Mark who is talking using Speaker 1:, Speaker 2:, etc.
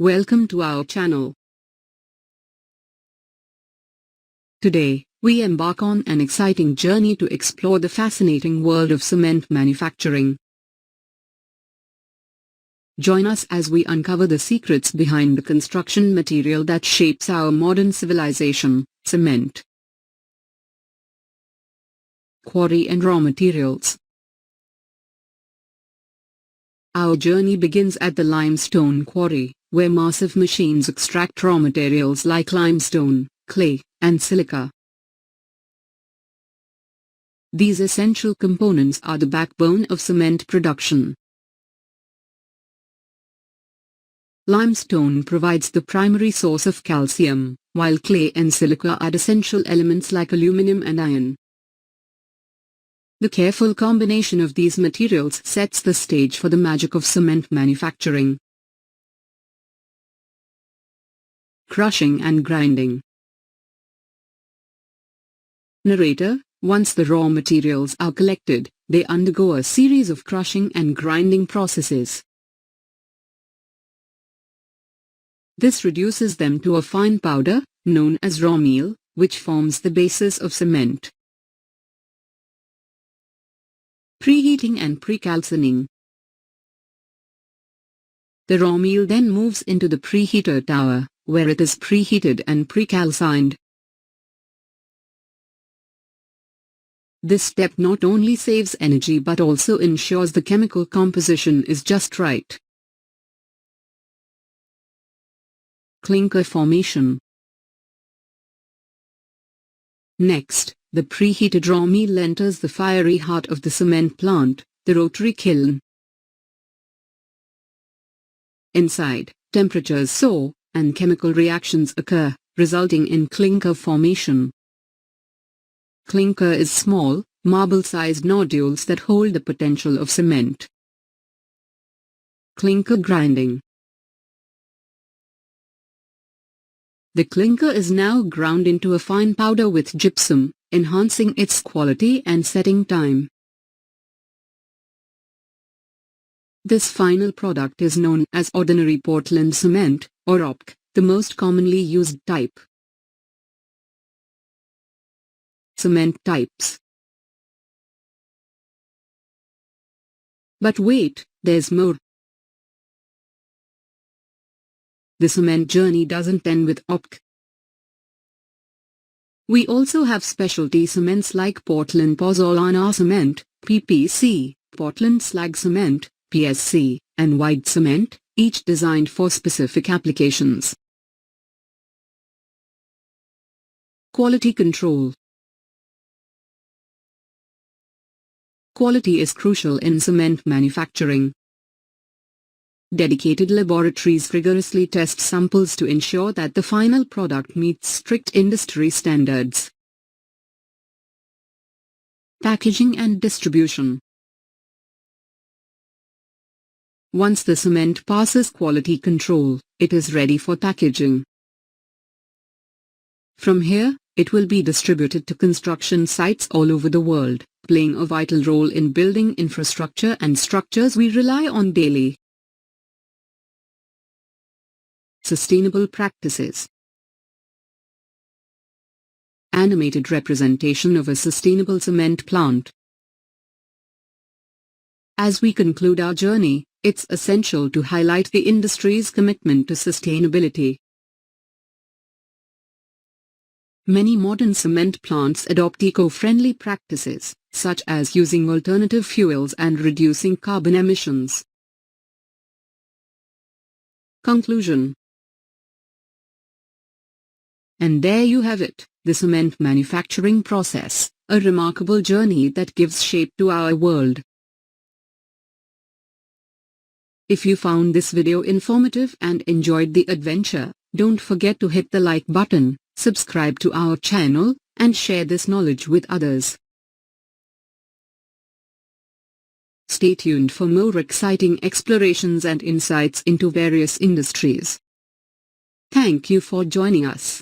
Speaker 1: Welcome to our channel. Today, we embark on an exciting journey to explore the fascinating world of cement manufacturing. Join us as we uncover the secrets behind the construction material that shapes our modern civilization, cement. Quarry and raw materials. Our journey begins at the limestone quarry, where massive machines extract raw materials like limestone, clay, and silica. These essential components are the backbone of cement production. Limestone provides the primary source of calcium, while clay and silica add essential elements like aluminum and iron. The careful combination of these materials sets the stage for the magic of cement manufacturing. Crushing and grinding. Narrator: once the raw materials are collected, they undergo a series of crushing and grinding processes. This reduces them to a fine powder, known as raw meal, which forms the basis of cement. Preheating and precalcining. The raw meal then moves into the preheater tower, where it is preheated and precalcined. This step not only saves energy but also ensures the chemical composition is just right. Clinker formation. Next, the preheated raw meal enters the fiery heart of the cement plant, the rotary kiln. Inside, temperatures soar, and chemical reactions occur, resulting in clinker formation. Clinker is small, marble-sized nodules that hold the potential of cement. Clinker grinding. The clinker is now ground into a fine powder with gypsum, enhancing its quality and setting time. This final product is known as ordinary Portland cement, or OPC, the most commonly used type. Cement types. But wait, there's more. The cement journey doesn't end with OPC. We also have specialty cements like Portland Pozzolana cement, PPC, Portland slag cement, PSC, and white cement, each designed for specific applications. Quality control. Quality is crucial in cement manufacturing. Dedicated laboratories rigorously test samples to ensure that the final product meets strict industry standards. Packaging and distribution. Once the cement passes quality control, it is ready for packaging. From here, it will be distributed to construction sites all over the world, playing a vital role in building infrastructure and structures we rely on daily. Sustainable practices. Animated representation of a sustainable cement plant. As we conclude our journey, it's essential to highlight the industry's commitment to sustainability. Many modern cement plants adopt eco-friendly practices, such as using alternative fuels and reducing carbon emissions. Conclusion. And there you have it, the cement manufacturing process, a remarkable journey that gives shape to our world. If you found this video informative and enjoyed the adventure, don't forget to hit the like button, subscribe to our channel, and share this knowledge with others. Stay tuned for more exciting explorations and insights into various industries. Thank you for joining us.